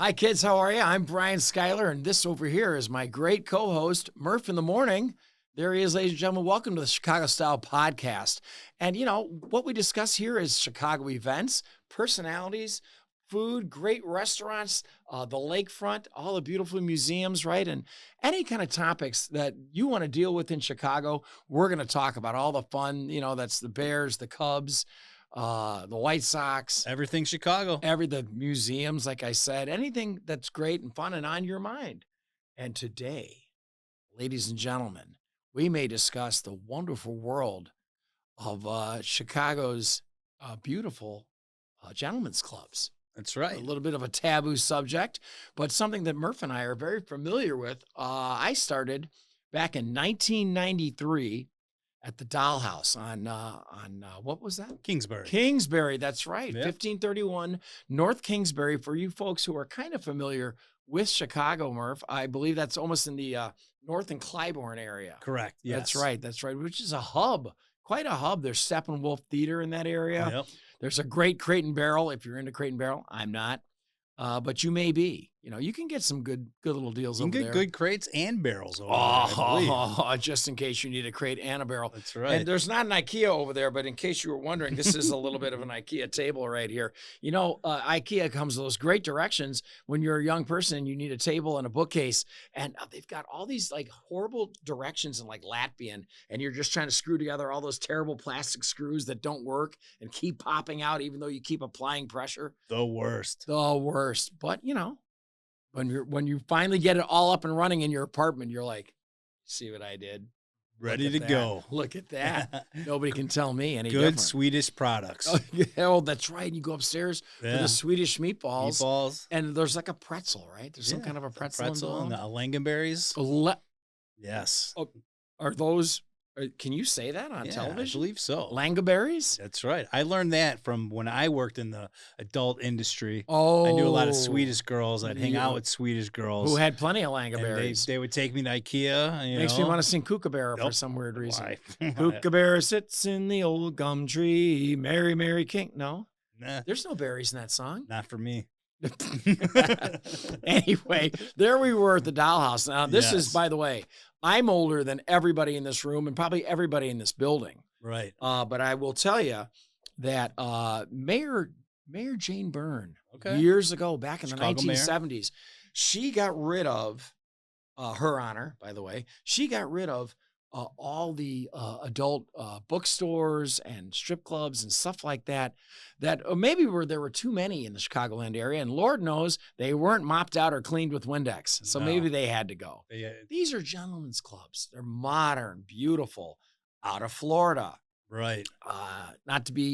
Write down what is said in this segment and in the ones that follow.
Hi, kids. How are you? I'm Brian Schyler, and this over here is my great co-host, Murph in the morning. There he is, ladies and gentlemen. Welcome to the Chicago Style Podcast. And, what we discuss here is Chicago events, personalities, food, great restaurants, the lakefront, all the beautiful museums, right? And any kind of topics that you want to deal with in Chicago, we're going to talk about all the fun, that's the Bears, the Cubs, the White Sox, Everything Chicago. the museums, like I said, anything that's great and fun and on your mind. And today, ladies and gentlemen, we may discuss the wonderful world of Chicago's beautiful gentlemen's clubs. That's right. A little bit of a taboo subject, but something that Murph and I are very familiar with. I started back in 1993 at the Dollhouse on what was that? Kingsbury. Kingsbury, that's right. Yep. 1531 North Kingsbury. For you folks who are kind of familiar with Chicago, Murph, I believe that's almost in the North and Clybourne area. Correct. Yes. That's right, which is a hub, quite a hub. There's Steppenwolf Theater in that area. Yep. There's a great Crate and Barrel. If you're into Crate and Barrel, I'm not. But you may be. You can get some good little deals You over can there. get good crates and barrels over there, I believe. Just in case you need a crate and a barrel. That's right. And there's not an IKEA over there, but in case you were wondering, this is a little bit of an IKEA table right here. IKEA comes with those great directions when you're a young person and you need a table and a bookcase. And they've got all these like horrible directions in like Latvian, and you're just trying to screw together all those terrible plastic screws that don't work and keep popping out even though you keep applying pressure. The worst. The worst. But, when you finally get it all up and running in your apartment, you're like, see what I did? Ready to go. Look at that. Nobody can tell me any Good different. Swedish products. Oh, that's right. You go upstairs for the Swedish meatballs. And there's like a pretzel, right? There's some kind of a pretzel and the lingonberries. Yes. Are those, can you say that on television? I believe so. Langoberries? That's right. I learned that from when I worked in the adult industry. Oh. I knew a lot of Swedish girls. I'd hang out with Swedish girls. Who had plenty of langoberries. They would take me to IKEA. Makes me want to sing Kookaburra for some weird reason. Kookaburra sits in the old gum tree. Mary, Mary King. No? Nah. There's no berries in that song. Not for me. Anyway, there we were at the Dollhouse. Now, this is, by the way, I'm older than everybody in this room and probably everybody in this building. Right. But I will tell you that Mayor Jane Byrne, years ago, back in Chicago the 1970s, she got rid of, her honor, by the way, she got rid of all the adult bookstores and strip clubs and stuff like that, maybe there were too many in the Chicagoland area, and Lord knows they weren't mopped out or cleaned with Windex. So maybe they had to go. These are gentlemen's clubs. They're modern, beautiful, out of Florida. Right. Not to be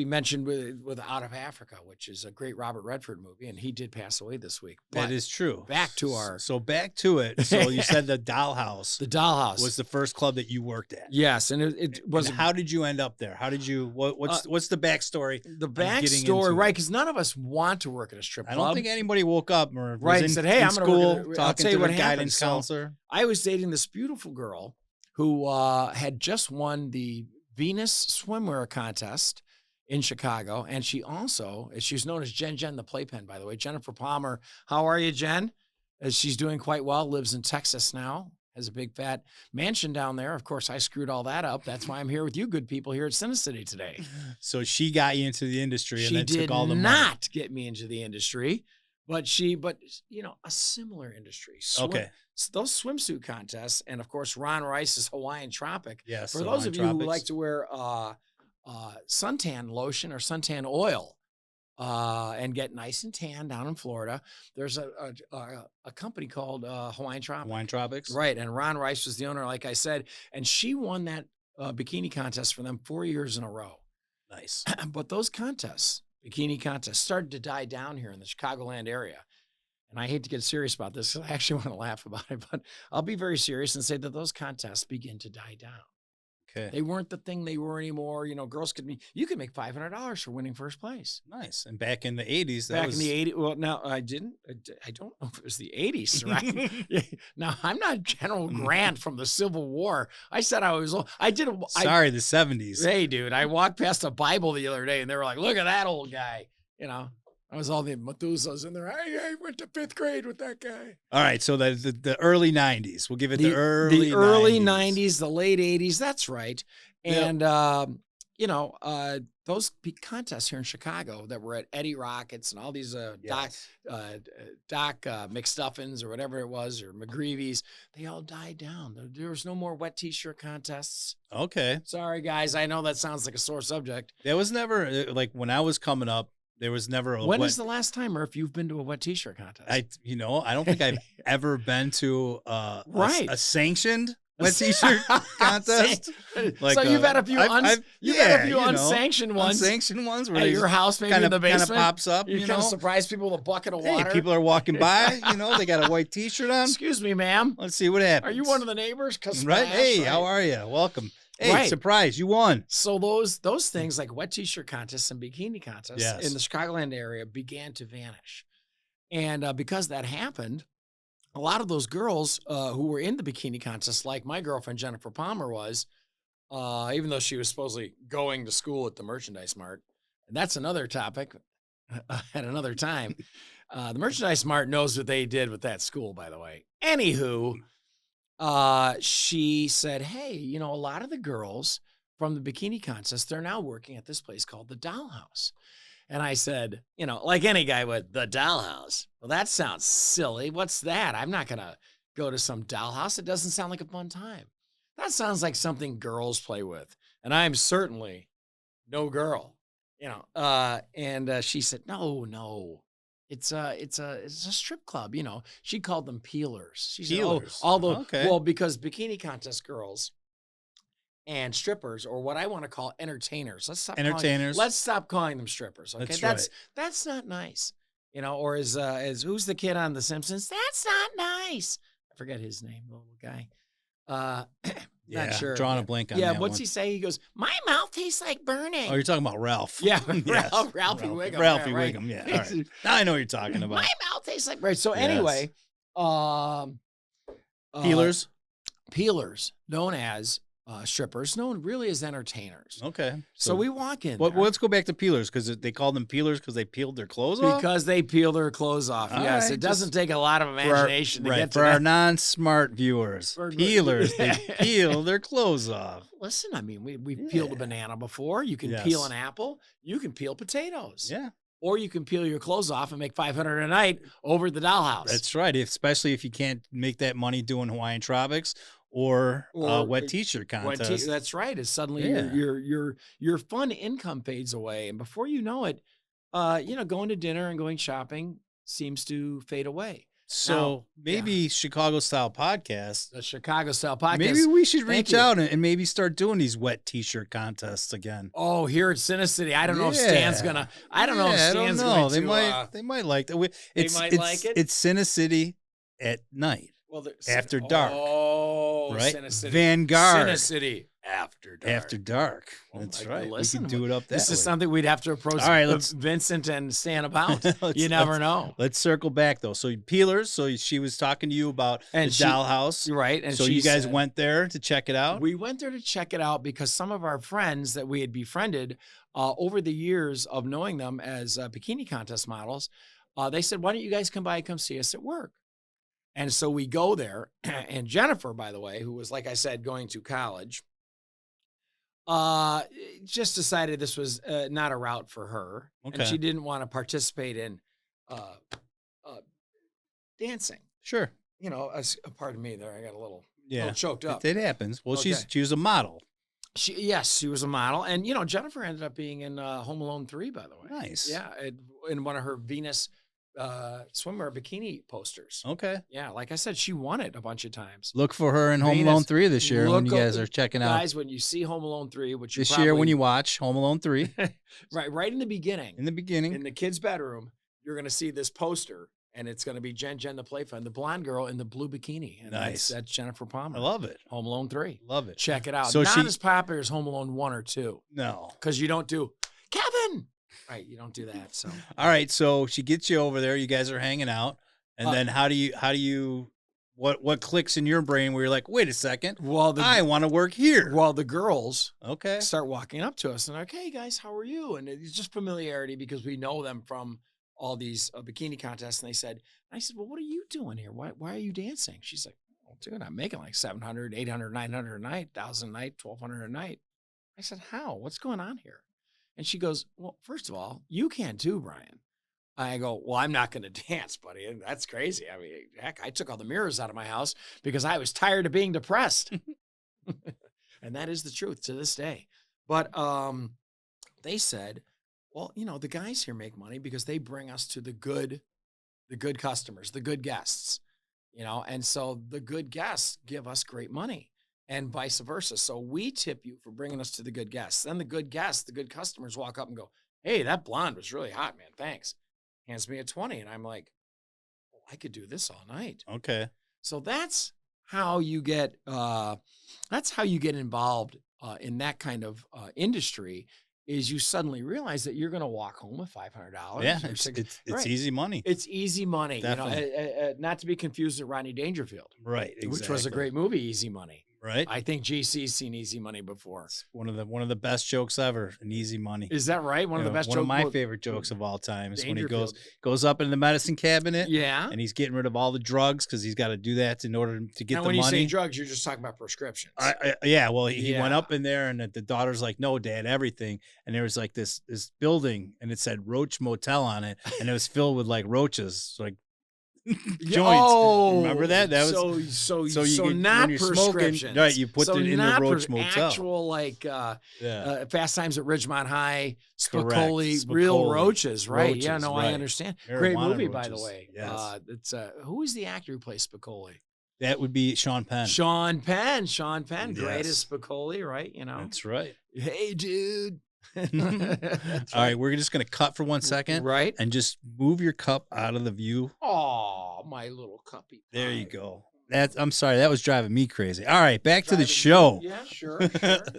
mentioned with Out of Africa, which is a great Robert Redford movie, and he did pass away this week. But that is true. Back to it. So you said the Dollhouse. The Dollhouse was the first club that you worked at. Yes, and it was. And how did you end up there? How did you? What's the backstory? The backstory, right? Because none of us want to work at a strip club. I don't think anybody woke up or said, "Hey, I'm going to talking to the guidance counselor." I was dating this beautiful girl who had just won the Venus swimwear contest in Chicago. And she's known as Jen the Playpen, by the way. Jennifer Palmer. How are you, Jen? She's doing quite well, lives in Texas now, has a big fat mansion down there. Of course, I screwed all that up. That's why I'm here with you good people here at CineCity today. So she got you into the industry and then took all the money. She did not get me into the industry, but a similar industry. Those swimsuit contests, and of course, Ron Rice's Hawaiian Tropic. Yes. For those of you who like to wear suntan lotion or suntan oil and get nice and tan down in Florida, there's a company called Hawaiian Tropics. Hawaiian Tropics. Right. And Ron Rice was the owner, like I said, and she won that bikini contest for them 4 years in a row. Nice. But those bikini contests, started to die down here in the Chicagoland area. And I hate to get serious about this, because I actually want to laugh about it, but I'll be very serious and say that those contests begin to die down. Okay. They weren't the thing they were anymore. Girls you could make $500 for winning first place. Nice. And back in the 80s, in the 80s, well, now I don't know if it was the 80s, right? Now, I'm not General Grant from the Civil War. I said I was, I did. Sorry, the 70s. Hey, dude, I walked past a Bible the other day and they were like, look at that old guy, I was all the Methuselahs in there. I went to 5th grade with that guy. All right, so the early 90s. We'll give it the early 90s, the late 80s. That's right. And, those contests here in Chicago that were at Eddie Rockets and all these Doc McStuffins or whatever it was, or McGreevy's, they all died down. There was no more wet T-shirt contests. Okay. Sorry, guys. I know that sounds like a sore subject. There was never, like when I was coming up, there was never a When is the last time, Murph, you've been to a wet T-shirt contest? I don't think I've ever been to right. a sanctioned wet T-shirt contest. Like, so you've had a few unsanctioned ones. Unsanctioned ones where at your house, maybe in the basement. Kind of pops up. You kind of surprise people with a bucket of water. Hey, people are walking by. They got a white T-shirt on. Excuse me, ma'am. Let's see what happens. Are you one of the neighbors? Right. Hey, how are you? Welcome. Hey, surprise, you won. So those things like wet T-shirt contests and bikini contests in the Chicagoland area began to vanish. And because that happened, a lot of those girls who were in the bikini contest, like my girlfriend Jennifer Palmer was, even though she was supposedly going to school at the Merchandise Mart, and that's another topic at another time. The Merchandise Mart knows what they did with that school, by the way. Anywho, she said, hey, a lot of the girls from the bikini contest, they're now working at this place called the Dollhouse. And I said, like any guy would, the Dollhouse. Well, that sounds silly. What's that? I'm not going to go to some dollhouse. It doesn't sound like a fun time. That sounds like something girls play with. And I'm certainly no girl, and she said, no. It's a strip club, She called them peelers. She said, because bikini contest girls and strippers, or what I want to call entertainers. Let's stop calling them strippers. Okay, that's not nice. Or as who's the kid on The Simpsons? That's not nice. I forget his name, the little guy. Not sure. Drawing a blank on that. Yeah, what's he say? He goes, my mouth tastes like burning. Oh, you're talking about Ralph. Yeah, Ralphie Wiggum. Ralphie Wiggum, yeah. All right. Now I know what you're talking about. My mouth tastes like burning. So anyway, peelers, known as strippers, known really as entertainers. Okay. So we walk in. Well, let's go back to peelers, because they called them peelers because they peeled their clothes off? Because they peel their clothes off. All yes, right, it doesn't take a lot of imagination to get to for our non-smart viewers. Peelers, they peel their clothes off. Listen, I mean, we've peeled a banana before. You can peel an apple. You can peel potatoes. Yeah. Or you can peel your clothes off and make $500 a night over at the Dollhouse. That's right, especially if you can't make that money doing Hawaiian Tropics or wet T-shirt contest. That's right. It's suddenly your fun income fades away, and before you know it, going to dinner and going shopping seems to fade away. So maybe Chicago Style Podcast. The Chicago Style Podcast. Maybe we should reach out and maybe start doing these wet T-shirt contests again. Oh, here at CineCity. I don't know if Stan's gonna. I don't know if Stan's going to. They might like that. Like it. It's CineCity at night. Well, after dark. Oh, right. CineCity. Vanguard. CineCity after dark. After dark. That's right. Listen, we can do it up that This way. is something we'd have to approach Vincent and Stan about. You never know. Let's circle back, though. So peelers. So she was talking to you about the Dollhouse. Right. And so you guys went there to check it out? We went there to check it out because some of our friends that we had befriended over the years of knowing them as bikini contest models, they said, why don't you guys come by and come see us at work? And so we go there, and Jennifer, by the way, who was, like I said, going to college, just decided this was not a route for her. Okay. And she didn't want to participate in dancing. Sure. Pardon me there. I got a little choked up. It happens. Well, she was a model. She was a model. And, Jennifer ended up being in Home Alone 3, by the way. Nice. Yeah, in one of her Venus swimwear bikini posters. Okay. Yeah, like I said, she won it a bunch of times. Look for her in Home Alone 3 this year when you guys are checking out. Guys, when you see Home Alone 3, which you this year when you watch Home Alone 3. right in the beginning. In the kids' bedroom, you're going to see this poster, and it's going to be Jen the Playfun, the blonde girl in the blue bikini. And nice. That's Jennifer Palmer. I love it. Home Alone 3. Love it. Check it out. So not as popular as Home Alone 1 or 2. No. Because you don't do, Kevin! Right, you don't do that. So all right, so she gets you over there. You guys are hanging out, and then how do you what clicks in your brain where you're like, wait a second, I want to work here. Well, the girls start walking up to us and like, hey guys, how are you? And it's just familiarity because we know them from all these bikini contests, and I said, well, what are you doing here? Why are you dancing? She's like, well, dude, I'm making like 700, 800, 900 a night, 1,000 a night, 1,200 a night. I said, how? What's going on here? And she goes, well, first of all, you can too, Brian. I go, well, I'm not going to dance, buddy. That's crazy. I mean, heck, I took all the mirrors out of my house because I was tired of being depressed. And that is the truth to this day. But they said, well, the guys here make money because they bring us to the good customers, the good guests, and so the good guests give us great money and vice versa. So we tip you for bringing us to the good guests. Then the good guests, the good customers walk up and go, hey, that blonde was really hot, man. Thanks. Hands me a 20. And I'm like, well, I could do this all night. Okay. So that's how you get involved in that kind of industry, is you suddenly realize that you're going to walk home with $500. Yeah, it's easy money. It's easy money. Not to be confused with Rodney Dangerfield. Right, exactly. Which was a great movie, Easy Money. Right. I think GC's seen Easy Money before. It's one of the best jokes ever in Easy Money. Is that right? One of the best jokes. One of my favorite jokes of all time is when he goes up in the medicine cabinet. Yeah. And he's getting rid of all the drugs because he's got to do that in order to get the money. When you say drugs, you're just talking about prescriptions. Yeah. Well, he went up in there, and the daughter's like, no, Dad, everything. And there was like this building, and it said Roach Motel on it, and it was filled with like roaches, like joints. Oh, remember that? That was so not prescriptions, smoking, right? You put it in the Roach Motel. Actual Fast Times at Ridgemont High, Spicoli, real roaches, right? Roaches, yeah, no, right. I understand. Marijuana Great movie, roaches. By the way. Yes. It's who is the actor who plays Spicoli? That would be Sean Penn. Sean Penn, yes. Great as Spicoli, right? That's right. Hey, dude. All right, we're just going to cut for 1 second. Right. And just move your cup out of the view. Oh, my little cuppy. There you go. I'm sorry, that was driving me crazy. All right, back to the show. Yeah, sure.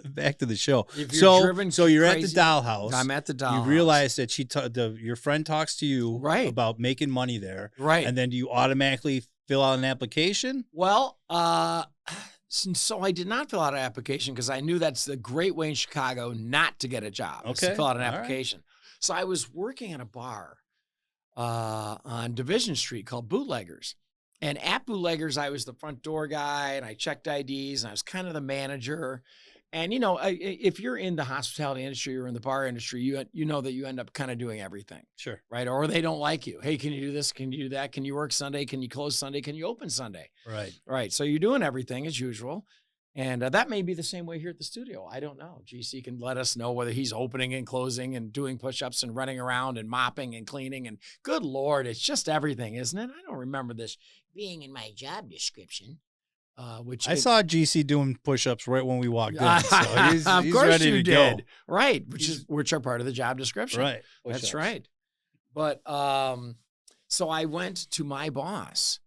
Back to the show. So you're at the dollhouse. I'm at the dollhouse. You realize that your friend talks to you about making money there. Right. And then do you automatically fill out an application? Well, so I did not fill out an application because I knew that's the great way in Chicago not to get a job. Okay. To fill out an application. Right. So I was working at a bar on Division Street called Bootleggers. And at Bootleggers, I was the front door guy, and I checked IDs, and I was kind of the manager. And, if you're in the hospitality industry or in the bar industry, you know that you end up kind of doing everything. Sure. Right? Or they don't like you. Hey, can you do this? Can you do that? Can you work Sunday? Can you close Sunday? Can you open Sunday? Right. Right. So you're doing everything as usual. And that may be the same way here at the studio. I don't know. GC can let us know whether he's opening and closing and doing push-ups and running around and mopping and cleaning. And good Lord, it's just everything, isn't it? I don't remember this being in my job description. I saw GC doing push-ups right when we walked in. So he's of course ready you to did. Go. Right, which are part of the job description. Right. That's Push-ups. right. But so I went to my boss,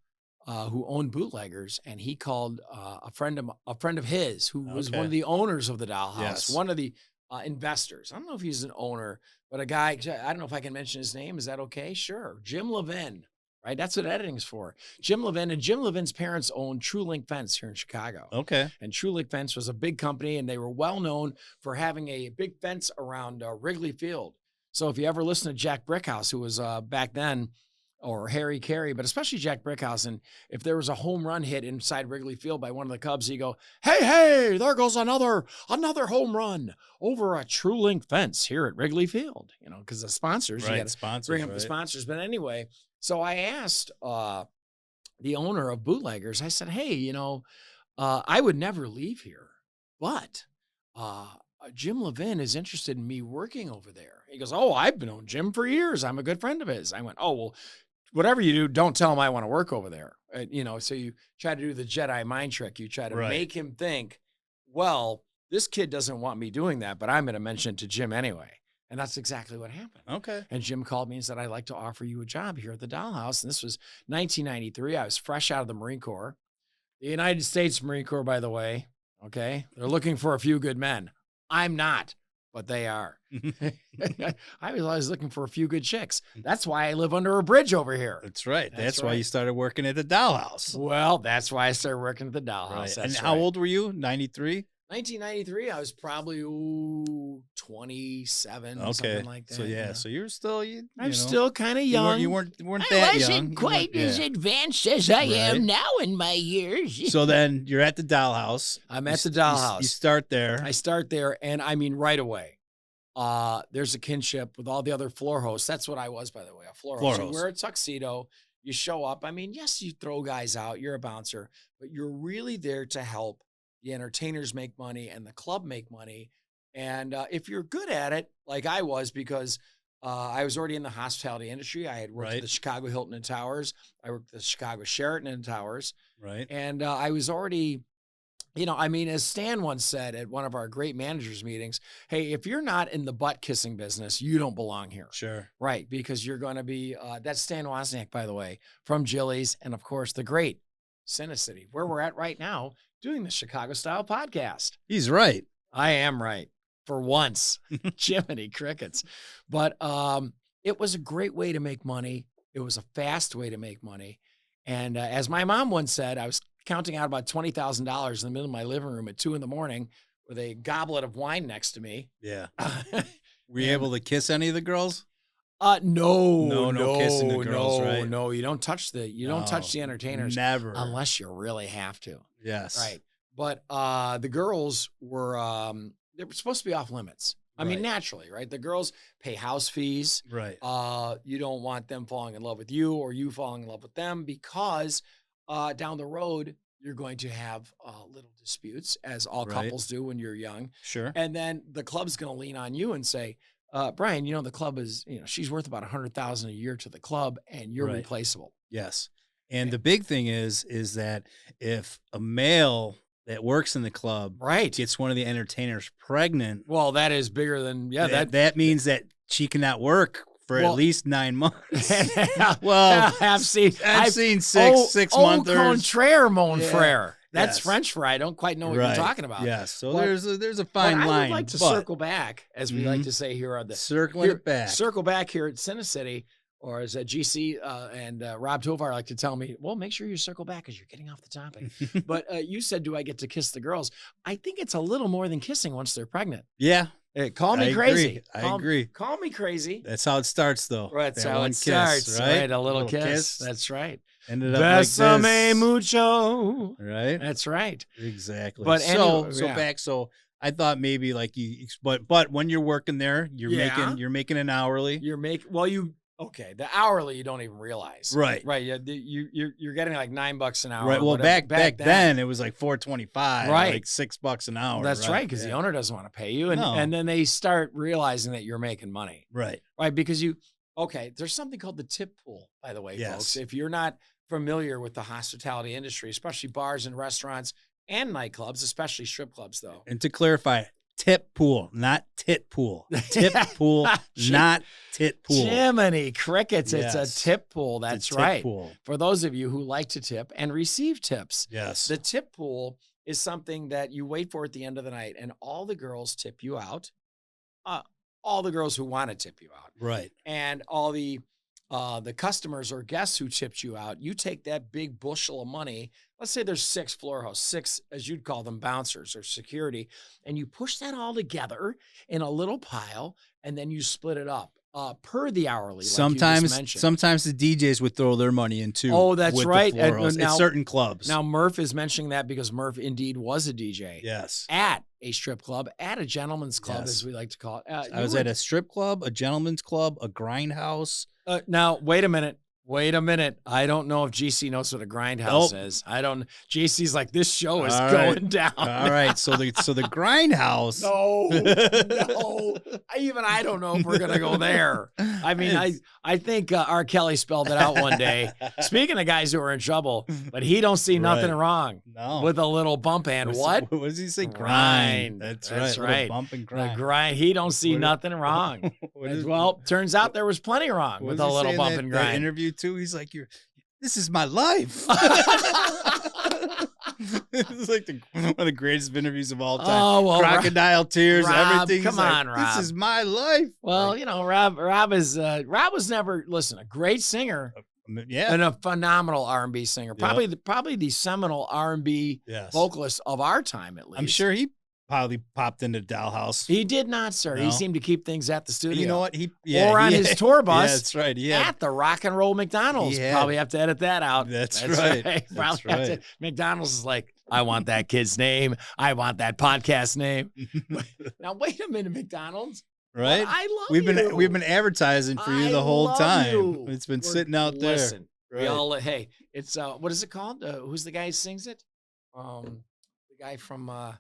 who owned Bootleggers, and he called a friend of his who was one of the owners of the Dollhouse, one of the investors. I don't know if he's an owner, but a guy. I don't know if I can mention his name. Is that okay? Sure, Jim Levin. Right, that's what editing's for. Jim Levin, and Jim Levin's parents owned TrueLink Fence here in Chicago. Okay. And TrueLink Fence was a big company, and they were well known for having a big fence around Wrigley Field. So if you ever listen to Jack Brickhouse, who was back then, or Harry Carey, but especially Jack Brickhouse, and if there was a home run hit inside Wrigley Field by one of the Cubs, he'd go, hey, there goes another home run over a TrueLink Fence here at Wrigley Field. Because the sponsors, you got to bring up the sponsors. But anyway. So I asked the owner of Bootleggers, I said, hey, I would never leave here, but Jim Levin is interested in me working over there. He goes, oh, I've known Jim for years. I'm a good friend of his. I went, oh, well, whatever you do, don't tell him I want to work over there. So you try to do the Jedi mind trick. You try to make him think, well, this kid doesn't want me doing that, but I'm going to mention it to Jim anyway. And that's exactly what happened. Okay. And Jim called me and said, I'd like to offer you a job here at the Dollhouse. And this was 1993. I was fresh out of the Marine Corps. The United States Marine Corps, by the way, okay? They're looking for a few good men. I'm not, but they are. I was always looking for a few good chicks. That's why I live under a bridge over here. That's right. That's why you started working at the Dollhouse. Well, that's why I started working at the Dollhouse. Right. And how old were you? 93? 1993, I was probably 27, something like that. So yeah, so you're still I'm still kind of young. You weren't that young. I wasn't quite as advanced as I am now in my years. So then you're at the dollhouse. I'm at the dollhouse. You start there. I start there, and I mean right away. There's a kinship with all the other floor hosts. That's what I was, by the way, a floor host. You wear a tuxedo. You show up. I mean, yes, you throw guys out. You're a bouncer, but you're really there to help the entertainers make money and the club make money. And if you're good at it, like I was, because I was already in the hospitality industry. I had worked at the Chicago Hilton and Towers. I worked at the Chicago Sheraton and Towers. Right. And I was already, I mean, as Stan once said at one of our great managers meetings, hey, if you're not in the butt kissing business, you don't belong here. Sure. Right. Because you're going to be, that's Stan Wozniak, by the way, from Jilly's. And of course, the great CineCity, where we're at right now, doing the Chicago Style podcast. He's right. I am right for once. Jiminy crickets. But it was a great way to make money. It was a fast way to make money. And as my mom once said, I was counting out about $20,000 in the middle of my living room at 2 a.m. with a goblet of wine next to me. Yeah. Were you able to kiss any of the girls? No kissing the girls, right? No, you don't touch the entertainers. Never. Unless you really have to. Yes. Right. But the girls were they were supposed to be off limits. I mean, naturally, right? The girls pay house fees. Right. You don't want them falling in love with you or you falling in love with them, because down the road you're going to have little disputes, as all couples do when you're young. Sure. And then the club's going to lean on you and say, Brian, the club is, she's worth about $100,000 a year to the club, and you're replaceable. Yes. And the big thing is that if a male that works in the club gets one of the entertainers pregnant, well, that is bigger than that means that she cannot work for at least 9 months. Well, I've seen 6 months. Contraire, mon frere. That's French fry. I don't quite know what you're talking about. Yes. So there's a fine line. I would like to circle back, as we like to say here on the circle back here at CineCity, or as GC and Rob Tovar like to tell me, well, make sure you circle back because you're getting off the topic. But you said, do I get to kiss the girls? I think it's a little more than kissing once they're pregnant. Yeah. Hey, call me crazy. I agree. Call me crazy. That's how it starts, though. That's how it starts, right? A little kiss. That's right. Ended up like this. Mucho. Right. That's right. Exactly. But so I thought maybe like but when you're working there, you're making an hourly. Okay, the hourly you don't even realize. Right. Right. You're getting like $9 an hour. Right. Well, back then it was like $4.25. Right. Like $6 an hour. That's right, because the owner doesn't want to pay you, and then they start realizing that you're making money. Right. Right. Because there's something called the tip pool, by the way, folks. If you're not familiar with the hospitality industry, especially bars and restaurants and nightclubs, especially strip clubs, though. And to clarify, tip pool, not tit pool. Tip pool, not tit pool. Jiminy crickets, it's a tip pool. That's right. Pool. For those of you who like to tip and receive tips. Yes. The tip pool is something that you wait for at the end of the night, and all the girls tip you out. All the girls who want to tip you out. Right. And all the customers or guests who tipped you out, you take that big bushel of money. Let's say there's 6 floor hosts, 6, as you'd call them, bouncers or security, and you push that all together in a little pile, and then you split it up per the hourly. Sometimes the DJs would throw their money in too. Oh, that's right. At certain clubs. Now Murph is mentioning that because Murph indeed was a DJ. Yes. At a strip club, at a gentleman's club, as we like to call it. I was at a strip club, a gentleman's club, a grindhouse. Now, wait a minute. I don't know if GC knows what a grindhouse is. I don't. GC's like, this show is going down. All right. So the grindhouse. No. Even I don't know if we're gonna go there. I mean, I think R. Kelly spelled it out one day. Speaking of guys who are in trouble, but he don't see nothing wrong with a little bump and what? What does he say? Grind. That's right. Bump and grind. The grind. He don't see nothing wrong. Well, turns out there was plenty wrong with a little bump and grind. Interview too. He's like, this is my life. It's like one of the greatest interviews of all time. Oh, well, crocodile tears, Rob, everything. Come on, Rob. This is my life. Well, Rob was never, a great singer. Yeah. And a phenomenal R&B singer. Probably the seminal R&B vocalist of our time, at least. I'm sure he probably popped into Dollhouse. He did not, sir. No? He seemed to keep things at the studio. You know what? Or on his tour bus. Yeah, that's right. Yeah, At the Rock and Roll McDonald's. Probably have to edit that out. That's right. That's right. McDonald's is like, I want that kid's name. I want that podcast name. Now, wait a minute, McDonald's. Right? Well, I love We've been advertising for you the whole time. It's been sitting out there. Listen, right. we all, hey, it's, what is it called? Who's the guy who sings it? The guy from, I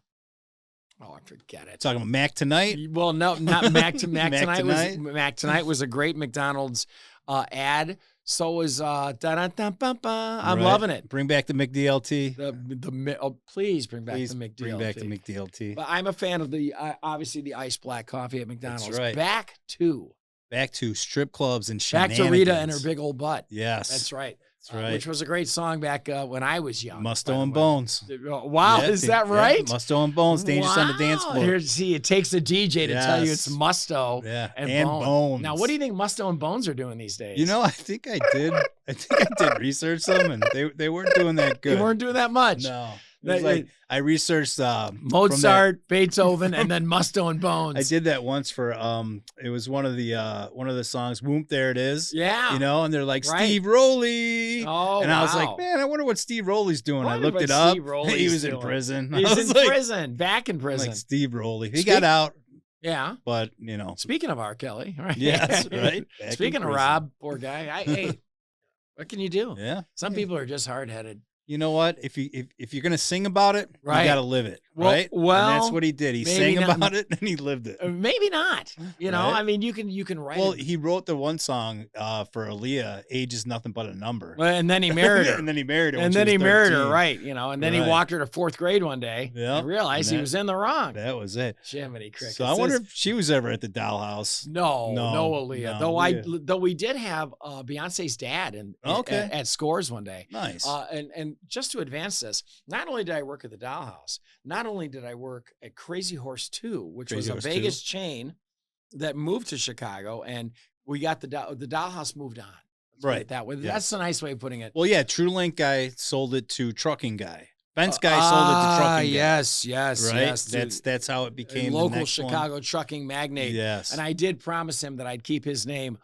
forget it. Talking about Mac Tonight? Well, no, not Mac Tonight. Tonight? Mac Tonight was a great McDonald's ad. So was I'm loving it. Bring back the McDLT. Please bring back the McDLT. Bring back the McDLT. But I'm a fan of the obviously the iced black coffee at McDonald's. That's right. Back to strip clubs and back shenanigans. to Rita and her big old butt. Yes, that's right. That's right. Which was a great song back when I was young. Musto and Bones. Wow, Yeah, is that right? Yeah, Musto and Bones, Dangerous on the Dance Floor. Here, see, it takes a DJ to tell you it's Musto and Bones. Now, what do you think Musto and Bones are doing these days? You know, I think I did research them, and they weren't doing that good. They weren't doing that much. No. It was like I researched Mozart, Beethoven, and then Musto and Bones. I did that once for it was one of the songs, Whoop, There It Is. Yeah. You know, and they're like Steve Rowley. Oh, and I was like, man, I wonder what Steve Rowley's doing. I looked it up. He was in prison. He's in prison, back in prison. Like Steve Rowley. He got out. Yeah. But, you know. Speaking of R. Kelly, right? Yes, right. Speaking of Rob, poor guy. Hey, what can you do? Yeah. Some people are just hard-headed. You know what? If you're gonna sing about it, you got to live it, right? Well, and that's what he did. He sang about it and he lived it. Maybe not. You know, I mean, you can write. Well, he wrote the one song for Aaliyah, "Age Is Nothing But a Number." Well, and then he married her. And then he married her. And then he married her, right? You know, and then he walked her to 4th grade one day. Yeah. And realized he was in the wrong. That was it. Jiminy crickets. So I wonder if she was ever at the Dollhouse. No, Aaliyah. No, though we did have Beyonce's dad at Scores one day. Nice. And just to advance this, not only did I work at the Dollhouse, not only did I work at Crazy Horse 2, which was a Vegas chain that moved to Chicago, and we got the Dollhouse moved on. Right. That way. That's a nice way of putting it. Well, yeah, TrueLink guy sold it to Trucking Guy. Fence guy sold it to Trucking Guy. Yes. Right? That's how it became local the next Chicago one. trucking magnate. Yes. And I did promise him that I'd keep his name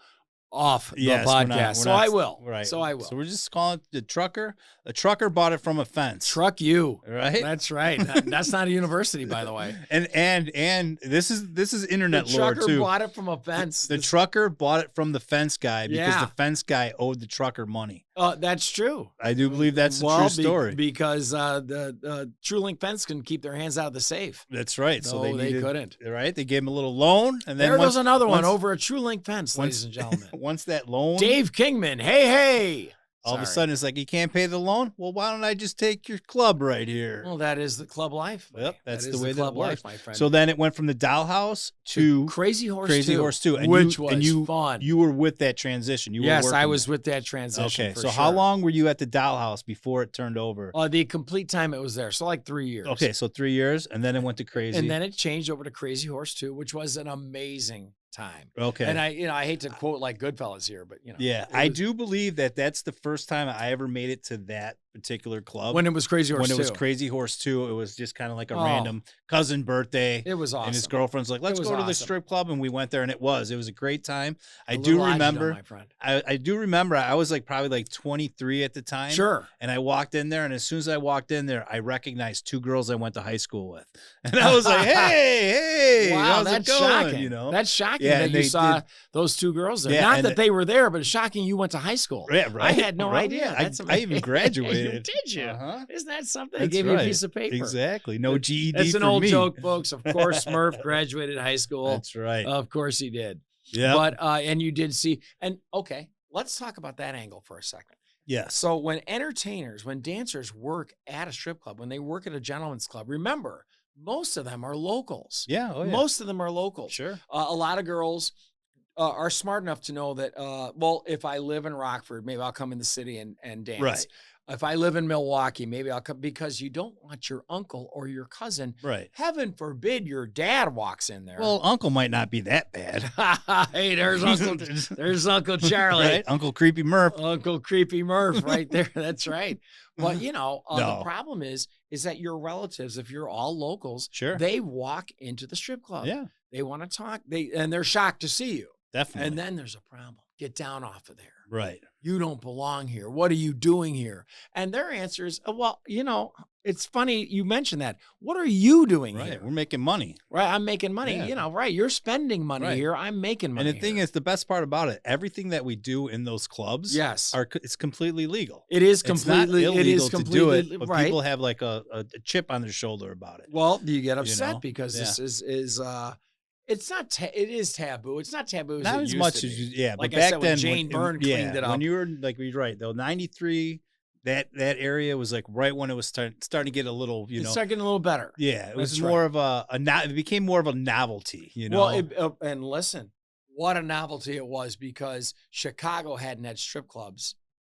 off the Yes, podcast. I will. Right. So I will. So we're just calling it the trucker. The trucker bought it from a fence. Truck you. Right. That's right. That's not a university, by the way. And this is internet lore too. The trucker bought it from a fence. The trucker bought it from the fence guy because the fence guy owed the trucker money. That's true. I do believe that's a true story. Because the TrueLink fence can keep their hands out of the safe. That's right. So they couldn't. Right. They gave him a little loan, and then there goes another one over a TrueLink fence, ladies and gentlemen. Once that loan, Dave Kingman, hey. All of a sudden, it's like, you can't pay the loan? Well, why don't I just take your club right here? Well, that is the club life. Yep, that's the way club that works. Life, my friend. So then it went from the Dollhouse to Crazy Horse 2. And which was fun. You were with that transition. Yes, I was with that transition. Okay, so how long were you at the Dollhouse before it turned over? The complete time it was there. So like 3 years. Okay, so 3 years, and then it went to Crazy. And then it changed over to Crazy Horse 2, which was an amazing time. Okay. And I hate to quote like Goodfellas here, but Yeah, I do believe that's the first time I ever made it to that particular club. When it was Crazy Horse 2. When it was Crazy Horse 2, it was just kind of like a random cousin birthday. It was awesome. And his girlfriend's like, let's go to the strip club, and we went there, and it was a great time. I do remember I was like probably like 23 at the time. Sure. And I walked in there, and as soon as I walked in there, I recognized 2 girls I went to high school with. And I was like, hey, wow, how's that's it going? shocking. You know? That's shocking that you saw those 2 girls there. Not that they were there, but it's shocking you went to high school. Yeah, right. I had no idea. I even graduated. Did you? Uh-huh. Isn't that something? They gave you a piece of paper. Exactly. No GED That's an for old me. joke, folks. Of course, Murph graduated high school. That's right. Of course he did. Yeah. But and you did see. And okay, let's talk about that angle for a second. Yes. So when dancers work at a strip club, when they work at a gentleman's club, remember, most of them are locals. Yeah. Oh, yeah. Most of them are locals. Sure. A lot of girls are smart enough to know that, well, if I live in Rockford, maybe I'll come in the city and dance. Right. If I live in Milwaukee, maybe I'll come, because you don't want your uncle or your cousin. Right. Heaven forbid your dad walks in there. Well, uncle might not be that bad. Hey, there's Uncle Charlie. Right? Uncle Creepy Murph. Uncle Creepy Murph right there. That's right. But, the problem is is that your relatives, if you're all locals, Sure. they walk into the strip club. Yeah, They want to talk. And they're shocked to see you. definitely. And then there's a problem. Get down off of there. Right. You don't belong here. What are you doing here? And their answer is, well, it's funny you mentioned that. What are you doing Right. here? We're making money. Right. I'm making money. Yeah. Right. You're spending money Right. here. I'm making money. And the thing is, the best part about it, everything that we do in those clubs, yes, it's completely legal. it is It's not completely illegal to do it, but right. people have like a chip on their shoulder about it. Well, you get upset know? because Yeah. this is it's not it is taboo. It's not taboo Not as as it much used to as be. but Like I back said, when then, Jane Byrne cleaned it up. when you were like, you're right though, 93, that area was like right when it was starting to get a little, It's starting getting a little better. yeah, it was That's more of it became more of a novelty, Well, and listen, what a novelty it was because Chicago hadn't had strip clubs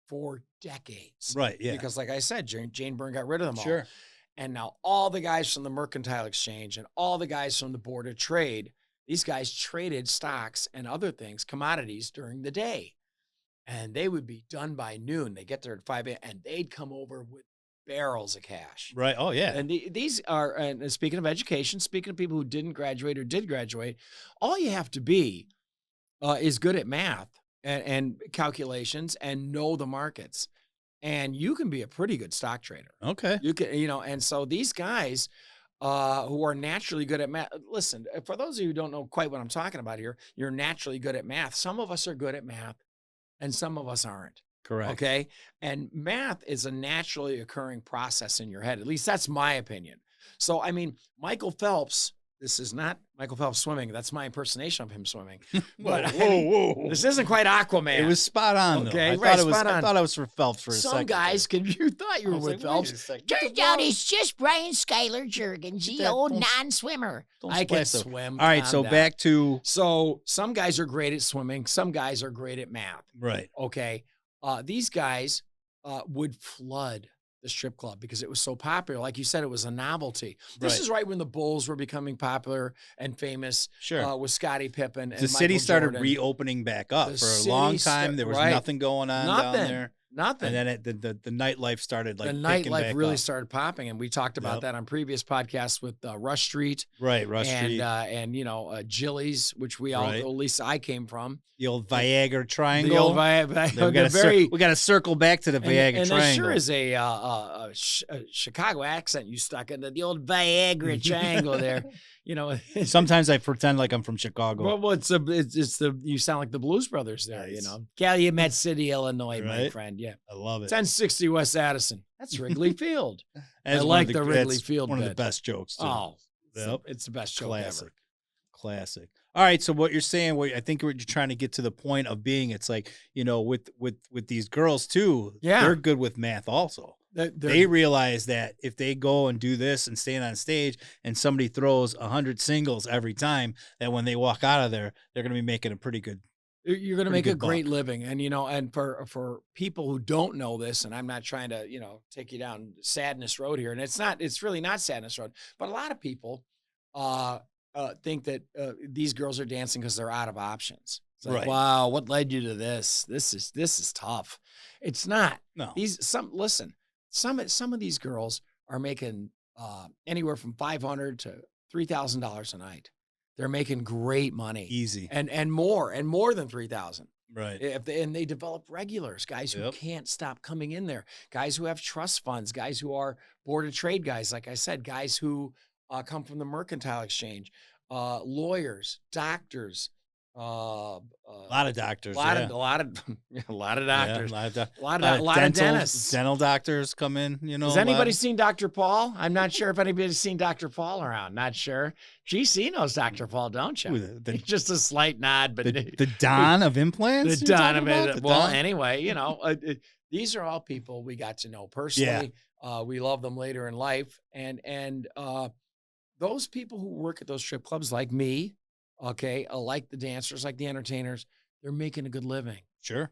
for decades. Right, yeah. Because like I said, Jane Byrne got rid of them all. Sure. And now all the guys from the Mercantile Exchange and all the guys from the Board of Trade, these guys traded stocks and other things, commodities during the day. And they would be done by noon. They get there at 5 a.m. and they'd come over with barrels of cash. Right. Oh, yeah. And these are, and speaking of education, speaking of people who didn't graduate or did graduate, all you have to be is good at math and calculations and know the markets. And you can be a pretty good stock trader. Okay. You can, and so these guys who are naturally good at math, listen, for those of you who don't know quite what I'm talking about here, you're naturally good at math. Some of us are good at math and some of us aren't. Correct. Okay. And math is a naturally occurring process in your head. At least that's my opinion. So, I mean, Michael Phelps, this is not Michael Phelps swimming. That's my impersonation of him swimming. But whoa. this isn't quite Aquaman. It was spot on, though. Okay, I right, thought spot on. I thought I was for Phelps for a second. Some guys you thought you I were was with like, Phelps. wait a second. Turns out it's just Brian Schyler Jurgens, the That old don't- non-swimmer. Don't I can splice up. swim. All right, calm so down. back to So some guys are great at swimming. Some guys are great at math. right. Okay. These guys would flood the strip club because it was so popular. Like you said, it was a novelty. This Right. is right when the Bulls were becoming popular and famous Sure. with Scottie Pippen. And The city Michael started Jordan. reopening back up The for a city long time. sta- There was right. nothing going on down Nothing. there. Nothing. And then the nightlife started like the picking nightlife back really up. started popping, and we talked about Yep. that on previous podcasts with Rush Street Right, Rush Street, and Jilly's, which we all, Right. at least I came from. the old Viagra Triangle. The old we got to circle back to the Viagra and Triangle. there sure is a Chicago accent you stuck into the old Viagra Triangle there. Sometimes I pretend like I'm from Chicago. Well, it's you sound like the Blues Brothers there. Nice. Calumet City, Illinois, my Right. friend. Yeah, I love it. 1060 West Addison. That's Wrigley Field. That's I one like of the Wrigley that's Field One of the bit. best jokes. Too. Oh, Yep. it's the best joke Classic. ever. Classic. All right. So what you're saying, I think what you're trying to get to the point of being, it's like, with these girls too, Yeah. they're good with math also. They realize that if they go and do this and stand on stage and somebody throws 100 singles every time, that when they walk out of there, they're going to be making a pretty good. You're going to Pretty make a good great buck. living. And, and for people who don't know this, and I'm not trying to, take you down sadness road here. And it's really not sadness road, but a lot of people think that these girls are dancing because they're out of options. It's like, Right. wow, what led you to this? This is tough. It's not. No. Some of these girls are making anywhere from $500 to $3,000 a night. They're making great money. Easy. And more than 3,000. Right. And they develop regulars, guys who Yep. can't stop coming in there, guys who have trust funds, guys who are board of trade guys, like I said, guys who come from the Mercantile Exchange, lawyers, doctors, A lot of doctors. a lot yeah. of doctors, Yeah, a lot of dental, dentists. dental doctors come in. Has anybody seen Dr. Paul? I'm not sure if anybody's seen Dr. Paul around. Not sure. GC knows Dr. Paul, don't you? the, Just a slight nod, but the Don of implants? the you're Don talking of about? it. The Well, Don? anyway, these are all people we got to know personally. We love them later in life, and those people who work at those strip clubs, like me, like the dancers, like the entertainers, they're making a good living. Sure.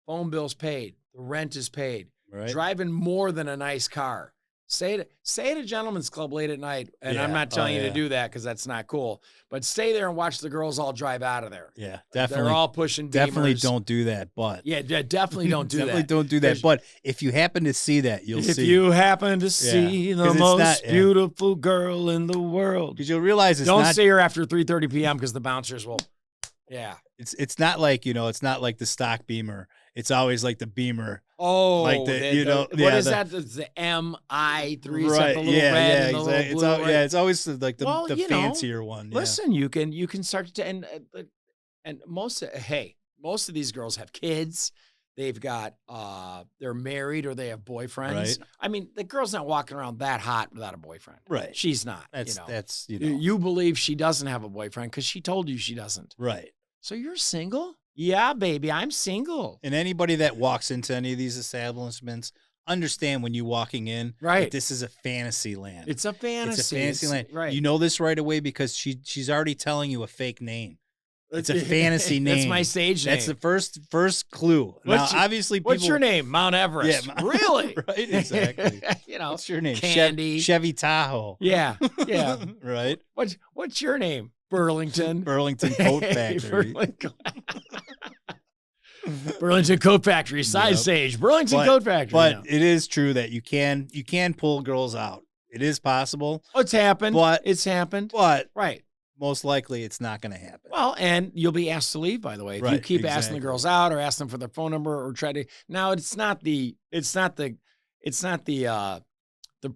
Phone bill's paid, the rent is paid, Right. driving more than a nice car. Stay at a gentleman's club late at night, and I'm Yeah. not telling you to Yeah. do that because that's not cool. But stay there and watch the girls all drive out of there. Yeah, definitely. They're all pushing Beamers. Definitely don't do that. But Yeah, definitely don't do definitely that. don't do that. But if you happen to see that, you'll If see. you happen to see 'Cause the it's most not- yeah. beautiful girl in the world, Because you'll realize it's don't not. see her after 3:30 p.m. because the bouncers will. Yeah. It's not like it's not like the stock Beamer. It's always like the Beamer. Oh, Like what is that? It's the MI3, Right? the little Yeah, red yeah. and the little Exactly. blue. Right? Yeah, it's always like the, Well, the you know, fancier one. Yeah. Listen, you can start to and most of these girls have kids. They've got they're married or they have boyfriends. Right. I mean, the girl's not walking around that hot without a boyfriend. Right. She's not. That's You believe she doesn't have a boyfriend because she told you she doesn't. right. So you're single? Yeah, baby, I'm single. And anybody that walks into any of these establishments, understand when you're walking in, Right. that this is a fantasy land. It's a fantasy. It's a fantasy land. Right. You know this right away because she's already telling you a fake name. It's a fantasy name. That's my stage name. That's the first clue. What's now, obviously, people, What's your name? Mount Everest. Yeah, really? Right, exactly. What's your name? Candy. Chevy Tahoe. Yeah. Right. What's your name? Burlington. Burlington Coat Factory. Burlington Coat Factory. Size Sage. Burlington Coat Factory. But it is true that you can pull girls out. It is possible. Oh, it's happened. It's happened. But right. Most likely it's not going to happen. Well, and you'll be asked to leave, by the way. If you keep asking the girls out or ask them for their phone number or try to now it's not the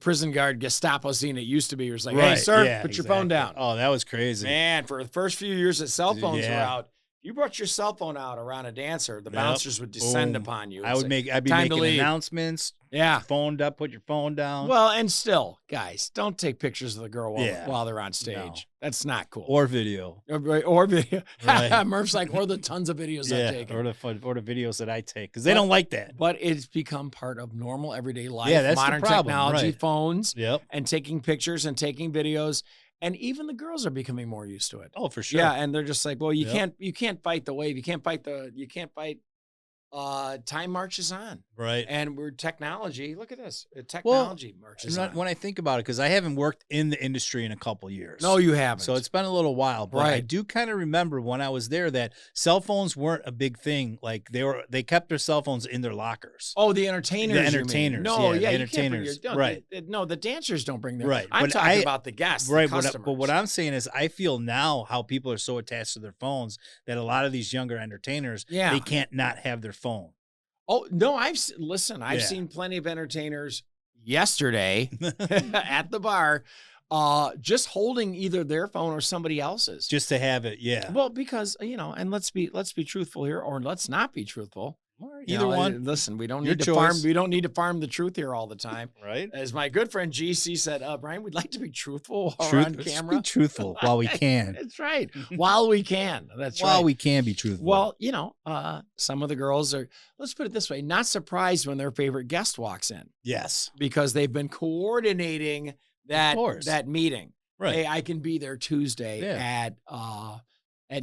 prison guard Gestapo scene it used to be. It was like, hey, sir, put your phone down. Oh, that was crazy. Man, for the first few years that cell phones were out, you brought your cell phone out around a dancer, the bouncers would descend upon you. I'd be making announcements. Yeah. Phoned up, put your phone down. Well, and still, guys, don't take pictures of the girl while they're on stage. No. That's not cool. Or video. Or video. Right. Murph's like, or the tons of videos I've taken. Or the videos that I take, because they don't like that. But it's become part of normal everyday life. Yeah, that's modern the problem. technology, right. phones, yep. and taking pictures and taking videos. And even the girls are becoming more used to it. Oh, for sure. Yeah, and they're just like, well, you can't fight the wave. You can't fight time marches on. Right. And we're technology. Look at this. Technology marches on. When I think about it, because I haven't worked in the industry in a couple years. No, you haven't. So it's been a little while. But I do kind of remember when I was there that cell phones weren't a big thing. Like they kept their cell phones in their lockers. Oh, the entertainers. The entertainers. No, the entertainers. Right. No, the dancers don't bring their. Right. I'm talking about the guests. Right. The customers. But what I'm saying is I feel now how people are so attached to their phones that a lot of these younger entertainers, they can't not have their phone. Oh, no, I've seen plenty of entertainers yesterday at the bar just holding either their phone or somebody else's. Just to have it, yeah. Well, because, and let's be truthful here, or let's not be truthful. Either one. Listen, we don't need to farm. We don't need to farm the truth here all the time. Right. As my good friend GC said, Brian, we'd like to be truthful while we're on camera. Be truthful while we can. That's right. While we can. That's right. While we can be truthful. Well, some of the girls are, let's put it this way, not surprised when their favorite guest walks in. Yes. Because they've been coordinating that meeting. Right. Hey, I can be there Tuesday at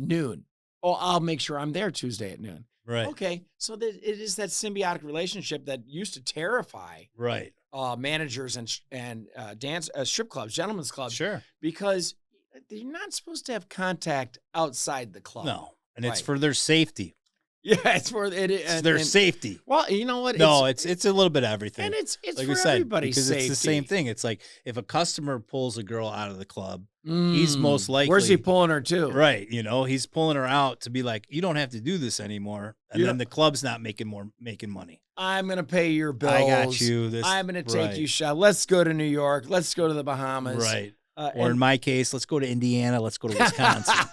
noon. Oh, I'll make sure I'm there Tuesday at noon. Right. Okay. So it is that symbiotic relationship that used to terrify managers and dance strip clubs, gentlemen's clubs. Sure. Because you're not supposed to have contact outside the club. No. And it's for their safety. Yeah, it's for their safety. Well, you know what? No, it's a little bit of everything. And it's like for everybody's because safety. It's the same thing. It's like if a customer pulls a girl out of the club, he's most likely. Where's he pulling her to? Right. He's pulling her out to be like, you don't have to do this anymore. And then the club's not making money. I'm going to pay your bills. I got you. I'm going to take you shot. Let's go to New York. Let's go to the Bahamas. Right. Or in my case, let's go to Indiana. Let's go to Wisconsin.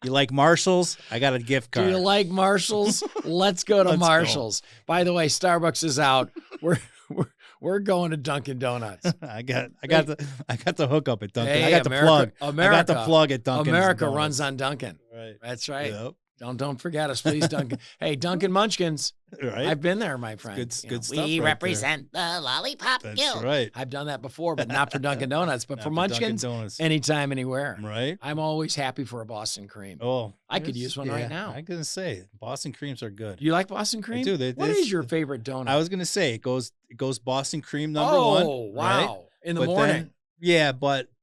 You like Marshalls? I got a gift card. Do you like Marshalls? Let's go to Marshalls. By the way, Starbucks is out. We're going to Dunkin' Donuts. I got the hookup at Dunkin'. Hey, I got the plug. America, I got the plug at Dunkin'. America runs on Dunkin'. Right. That's right. Yep. Don't forget us, please, Duncan. Hey, Duncan Munchkins. Right. I've been there, my friend. Good You know, stuff. We right represent the Lollipop there. Guild. That's right. I've done that before, but not for Dunkin' Donuts, but Not for Dunkin' Munchkins, Donuts. anytime, anywhere. Right. I'm always happy for a Boston cream. Oh, I could use one right now. I'm gonna say Boston creams are good. You like Boston cream? do. What is your favorite donut? I was gonna say it goes Boston cream number one. Oh, wow. Right? In the But morning.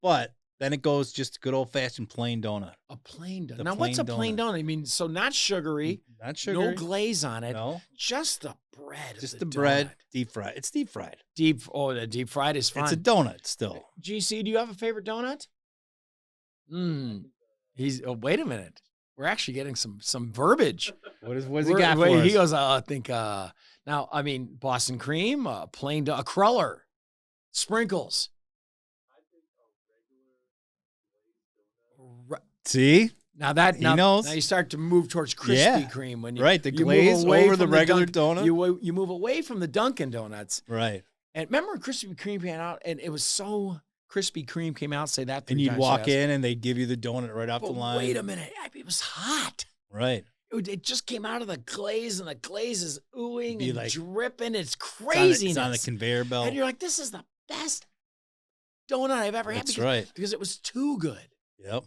but then it goes just good old fashioned plain donut. A plain donut. The Now, what's a plain plain donut? I mean, so not sugary, Not sugary. no glaze on it, No, just the bread. of just the the bread, donut. deep fried. It's deep fried. The deep fried is fine. It's a donut still. GC, do you have a favorite donut? Wait a minute. We're actually getting some verbiage. What has he got for us? He goes, I think, now, I mean, Boston cream, a cruller, sprinkles. See, Now that He knows. Now you start to move towards Krispy Yeah. Kreme when you right? The you move glaze away over the from regular Dunk- donut. You move away from the Dunkin' Donuts. Right, And remember when Krispy Kreme came out, and it was so Krispy Kreme came out. Say that, 3 and you'd times walk fast. in and they'd give you the donut right off But the line. wait a minute, it was hot. Right. It just came out of the glaze, and the glaze is oohing Be and like- dripping. It's It's craziness. on the conveyor belt. And you're like, this is the best donut I've ever had. That's because, right. Because it was too good. Yep.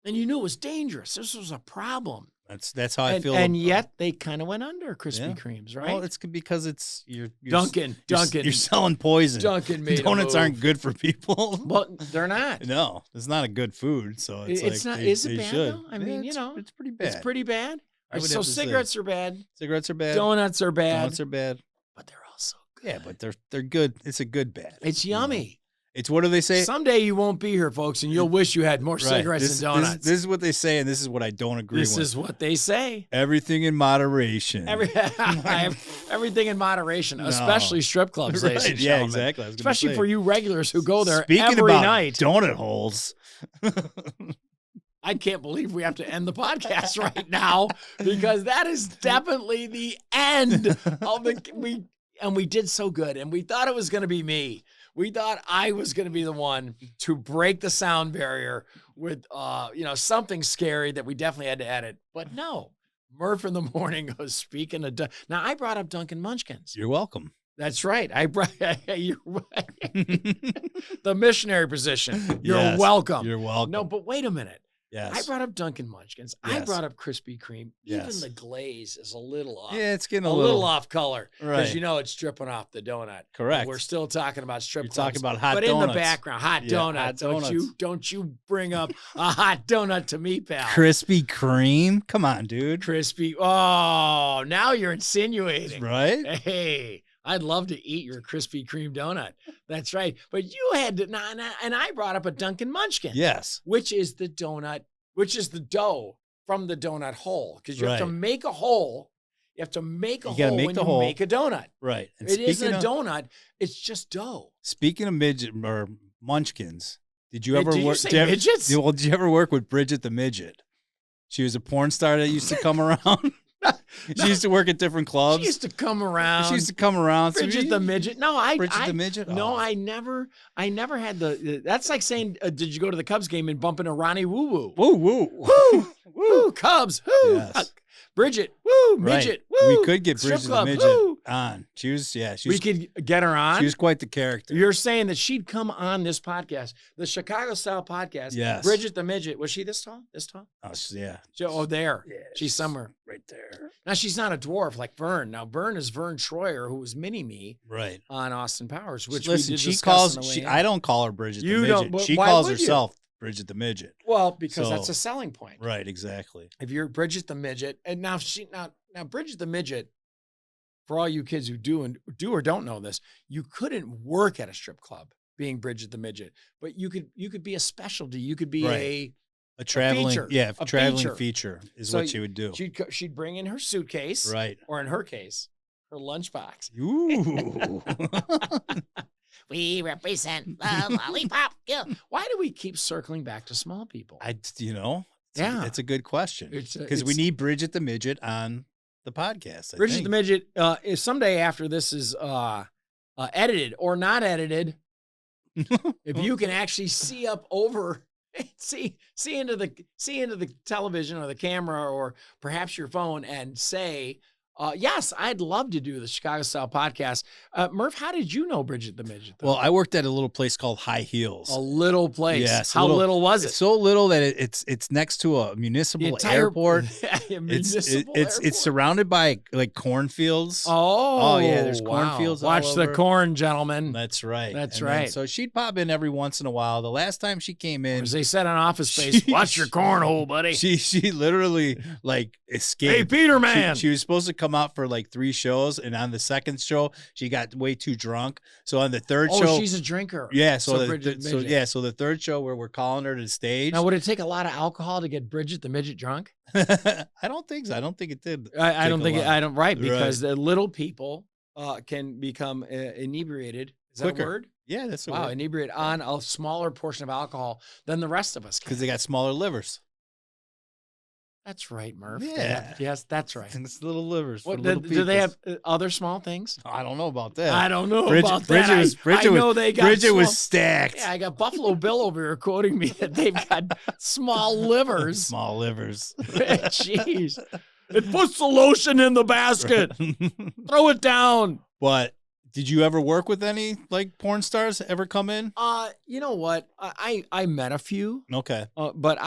And you knew it was dangerous. This was a problem. That's how I And, feel. and yet they kind of went under Krispy Yeah. Kremes, right? Well, it's because it's you're Dunkin'. You're selling poison. Dunkin' made a Donuts move. aren't good for people. Well, they're not. No, it's not a good food. So it's It's like not. They, Is it they bad should. though? I mean, it's pretty bad. it's pretty bad. I would So have to say. cigarettes are bad. Cigarettes are bad. Donuts are bad. Donuts are bad. But they're also good. Yeah, but they're good. It's a good bad. It's you know. yummy. It's what do they say? Someday you won't be here, folks, and you'll wish you had more Right. cigarettes This- and donuts. This is what they say, and this is what I don't agree This with. is what they say. Everything in moderation. Everything in moderation, No. especially strip clubs, ladies Right, and yeah, gentlemen. exactly. I was gonna Especially say. for you regulars who go there Speaking every about night. donut holes. I can't believe we have to end the podcast right now because that is definitely the end of we did so good, and we thought it was going to be me. We thought I was going to be the one to break the sound barrier with something scary that we definitely had to edit. But no, Murph in the morning goes, speaking of now I brought up Dunkin' Munchkins. You're welcome. That's right. I brought you're right. The missionary position. You're Yes, welcome. You're welcome. No, but wait a minute. yes. I brought up Dunkin' Munchkins. I Yes. brought up Krispy Kreme. Even Yes. the glaze is a little off. yeah, it's getting a a little off color. Because Right. it's dripping off the donut. Correct. We're still talking about strip You're clubs. talking about hot but donuts. in the background, hot Yeah, donut. hot donuts. Don't you bring up a hot donut to me, pal. Krispy Kreme. Come on, dude. Crispy. Oh, now you're insinuating. Right? Hey, I'd love to eat your Krispy Kreme donut. That's right. But you had to, and I brought up a Dunkin' Munchkin. Yes. Which is the donut, which is the dough from the donut hole. Because you have to Right. make a hole. You have to make a You gotta hole make when the you hole. make a donut. Right. And It isn't a of, donut. It's just dough. Speaking of midget or munchkins, did you Hey, ever did you work? say did you ever- midgets? Well, did you ever work with Bridget the midget? She was a porn star that used to come around. She used to work at different clubs. She used to come around. She used to come around. So Bridget the midget. No, Bridget I the midget. No, Oh. I never had the. That's like saying, did you go to the Cubs game and bump into Ronnie Woo Woo? Woo woo Woo, woo, Cubs, woo. Yes. Bridget, woo, Right. midget, woo. We could get strip Bridget the club, midget woo. on. She was We was could get her on. she was quite the character. You're saying that she'd come on this podcast, the Chicago Style podcast. Yes. Bridget the midget. Was she this tall? This tall? Oh, yeah. There. Yeah, She's somewhere. right there. Now, she's not a dwarf like Vern. Now, Vern is Vern Troyer, who was Mini-Me Right. on Austin Powers, which Listen, we did she discuss calls. on the way She. in. I don't call her Bridget You the don't, midget. but She why calls would you? herself Bridget the midget. Well, because that's So- a selling point. Right. Exactly. If you're Bridget the midget, and now Bridget the midget, for all you kids who do or don't know this, you couldn't work at a strip club being Bridget the midget, but you could be a specialty. You could be Right. A traveling, feature, yeah, a traveling feature. feature is So what she would do. she'd bring in her suitcase, Right. or in her case, her lunchbox. Ooh. We represent the Lollipop Guild. Why do we keep circling back to small people? Yeah. It's a good question. It's Because we need Bridget the midget on the podcast. I Bridget think. the midget. If someday after this is edited or not edited, if you can actually see up over see into the television or the camera or perhaps your phone and say, yes, I'd love to do the Chicago Style podcast. Murph, how did you know Bridget the Midget? Though? Well, I worked at a little place called High Heels. A little place. Yes. How little was it? So little that it's next to a municipal airport. It's surrounded by like cornfields. Oh yeah, there's cornfields. Watch all the over. corn, gentlemen. That's right. That's and right. So she'd pop in every once in a while. The last time she came in, as they said on Office Space, watch your cornhole, buddy. She literally like escaped. Hey, Peter man. She was supposed to come out for like 3 shows, and on the second show, she got way too drunk. So on the third show, she's a drinker. Yeah. So So the third show where we're calling her to the stage. Now, would it take a lot of alcohol to get Bridget the Midget drunk? I don't think so. I don't think it did. I don't think I don't. Right, because Right. the little people can become inebriated. Is that Quicker. a word? Yeah, that's a Wow, word. inebriate on a smaller portion of alcohol than the rest of us can. Because they got smaller livers. That's right, Murph. Yeah. Yes, that's right. It's little livers. What, for little do they have peoples. other small things? I don't know about that. I don't know Bridget- about Bridget that. was- I know they got Bridget small, was stacked. Yeah, I got Buffalo Bill over here quoting me that they've got small livers. Small livers. Jeez. It puts the lotion in the basket. Throw it down. But did you ever work with any like porn stars ever come in? You know what? I met a few. Okay. But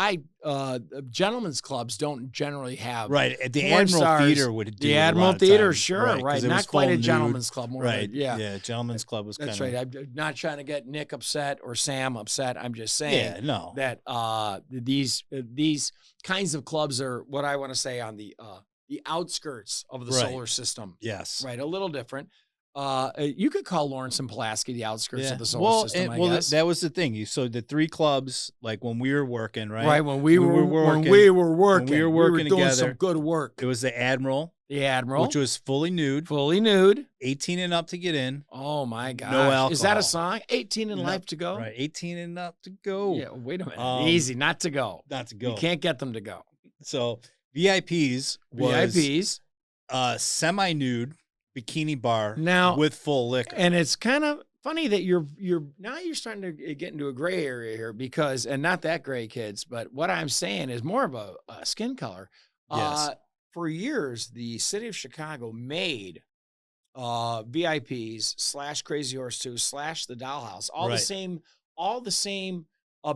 gentlemen's clubs don't generally have Right. At the porn Admiral stars. Theater would do The it a Admiral lot of Theater, times. sure, Right, 'cause right. it was Not quite full a nude. gentleman's club, more Right. than, yeah. Yeah. Gentlemen's club was kind That's of. right. I'm not trying to get Nick upset or Sam upset. I'm just saying Yeah. No. that these kinds of clubs are what I want to say on the outskirts of the Right. solar system. Yes. Right, a little different. You could call Lawrence and Pulaski the outskirts Yeah. of the solar system. I guess. that was the thing. So the 3 clubs, like when we were working, right? Right, when we were working, working doing together, some good work. It was the Admiral, Which was fully nude, 18 and up to get in. Oh my gosh. No alcohol. Is that a song? 18 and No, life to go? Right, 18 and up to go. Yeah, wait a minute. Easy, not to go. Not to go. You can't get them to go. So VIPs was VIPs. Semi-nude bikini bar Now, with full liquor. and it's kind of funny that you're starting to get into a gray area here because, and not that gray, kids, but what I'm saying is more of a skin color. Yes. For years, the city of Chicago made VIPs / Crazy Horse 2 / the Dollhouse, all the same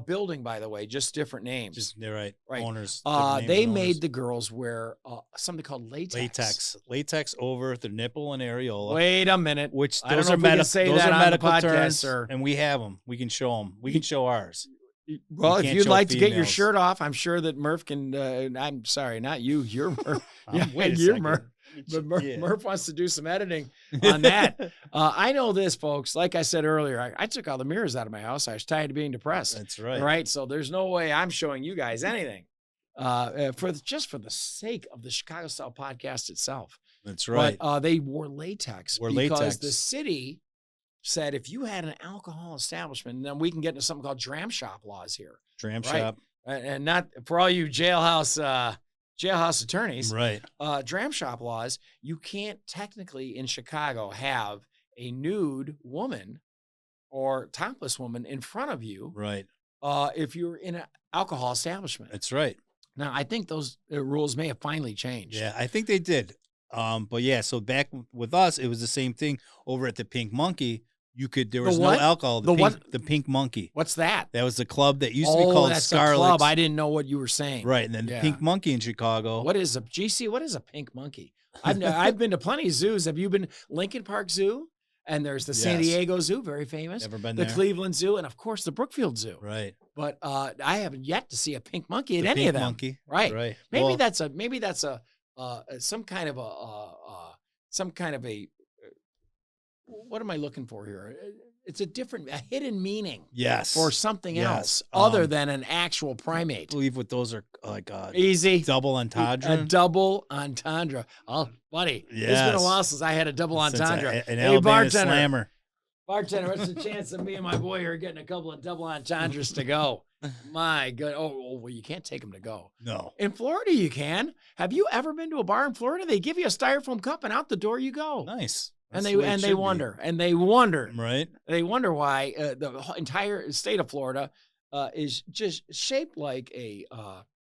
building, by the way, just different names. They're right. Right. Owners. They made the girls wear something called latex over the nipple and areola. Wait a minute. Which I don't those know are if we can say those that are on the medical podcast, terms, or- and we have them. We can show them. We can show ours. Well, if can't you'd show like to get your females. shirt off, I'm sure that Murph can. I'm sorry, not you. You're Murph. Yeah, Wait a you're second. Murph. But Murph, Yeah. Murph wants to do some editing on that. I know this, folks. Like I said earlier, I took all the mirrors out of my house. I was tired of being depressed. That's right. Right. So there's no way I'm showing you guys anything for the sake of the Chicago Style podcast itself. That's right. But they wore latex because latex. the city said if you had an alcohol establishment, then we can get into something called dram shop laws here. Dram right. shop. And not for all you jailhouse attorneys. Right. Dram shop laws, you can't technically in Chicago have a nude woman or topless woman in front of you Right. if you're in an alcohol establishment. That's right. Now, I think those rules may have finally changed. Yeah, I think they did. But yeah, so back with us, it was the same thing over at the Pink Monkey. There was no alcohol. The Pink Monkey. What's that? That was the club that used to be called that's Scarlet's. a club. I didn't know what you were saying. Right, and then the Pink Monkey in Chicago. What is a GC? What is a pink monkey? I've been to plenty of zoos. Have you been Lincoln Park Zoo? And there's the San Diego Zoo, very famous. Never been the there. Cleveland Zoo, and of course the Brookfield Zoo. Right. But I haven't yet to see a pink monkey at The any Pink of them. Monkey. Right. Right. Maybe that's some kind of a what am I looking for here? It's a hidden meaning. Yes. For something Yes. else other than an actual primate. I believe what those are like Easy. double entendre. A double entendre. Oh, buddy. It's been a Yes. while since I had a double entendre. An Hey, Alabama bartender. slammer. Bartender, what's the chance of me and my boy here getting a couple of double entendres to go? My God. Oh, well, you can't take them to go. No. In Florida, you can. Have you ever been to a bar in Florida? They give you a styrofoam cup and out the door you go. Nice. And That's the way it they should wonder be. Right. They wonder why the entire state of Florida is just shaped like a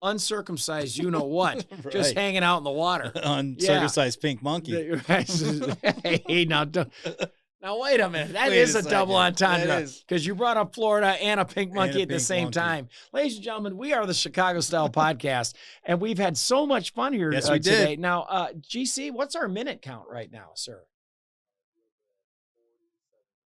uncircumcised you-know-what, just Right. hanging out in the water. Uncircumcised pink monkey. Hey, now wait a minute. That Wait is a a double second. That entendre is. because you brought up Florida and a pink monkey a at the pink same monkey. time. Ladies and gentlemen, we are the Chicago Style Podcast, and we've had so much fun here Yes, we today. did. Now, GC, what's our minute count right now, sir?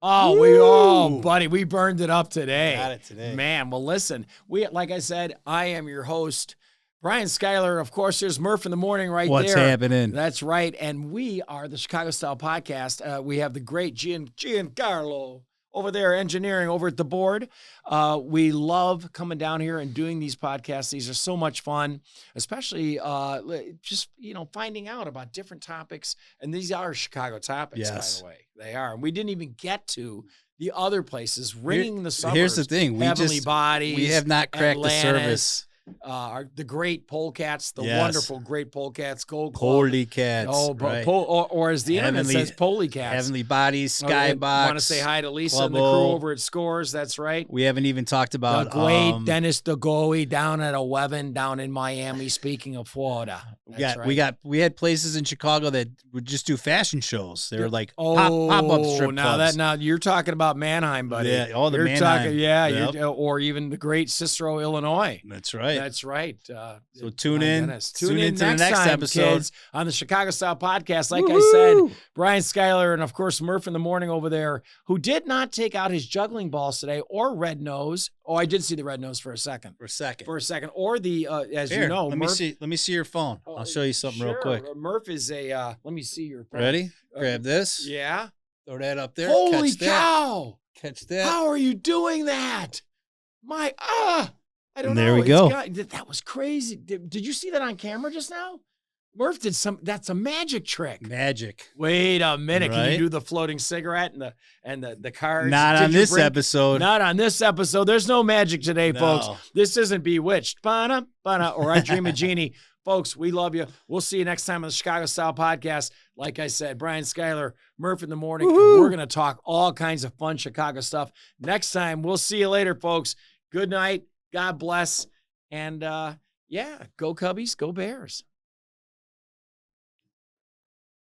Oh, buddy, we burned it up today. Got it today. Man, well, listen, like I said, I am your host, Brian Schyler. Of course, there's Murph in the morning right What's there. happening? That's right. And we are the Chicago Style Podcast. We have the great Giancarlo over there, engineering over at the board. We love coming down here and doing these podcasts. These are so much fun, especially just, finding out about different topics. And these are Chicago topics, Yes. by the way. They are. And we didn't even get to the other places, ringing the suburbs. Here's the thing. Heavenly Bodies. We have not cracked the Atlantis, service. The great polecats, the Yes. wonderful great polecats, Gold Club. Polecats. Oh, right. or as the internet says, polecats. Heavenly Bodies, I Skybox. want to say hi to Lisa and the Clubbo. crew over at Scores. That's right. We haven't even talked about The great Dennis DeGoey down at 11 down in Miami. Speaking of Florida, we had places in Chicago that would just do fashion shows. They were like Oh, pop-up strip clubs. now you're talking about Mannheim, buddy. Yeah, all the you're Mannheim. talking, Yep. or even the great Cicero, Illinois. That's right. That's right. So tune my in. goodness. Tune in to the next time, episode. kids, on the Chicago Style Podcast. Like I said, Brian Schyler and, of course, Murph in the morning over there, who did not take out his juggling balls today or red nose. Oh, I did see the red nose for a second. Or the, as Here, you know, let Murph. me see your phone. I'll show you something real quick. Murph is a, let me see your phone. Ready? Grab this. Yeah. Throw that up there. Holy Catch cow. That. Catch that. How are you doing that? I don't know. There we go. That was crazy. Did you see that on camera just now? Murph did that's a magic trick. Magic. Wait a minute. Can Right? you do the floating cigarette and the cards? Not Did on you this bring- episode. Not on this episode. There's no magic today, No. folks. This isn't Bewitched. Bana, bana, or I Dream a Genie. Folks, we love you. We'll see you next time on the Chicago Style Podcast. Like I said, Brian Schyler, Murph in the morning. And we're going to talk all kinds of fun Chicago stuff. Next time, we'll see you later, folks. Good night. God bless. And go Cubbies, go Bears.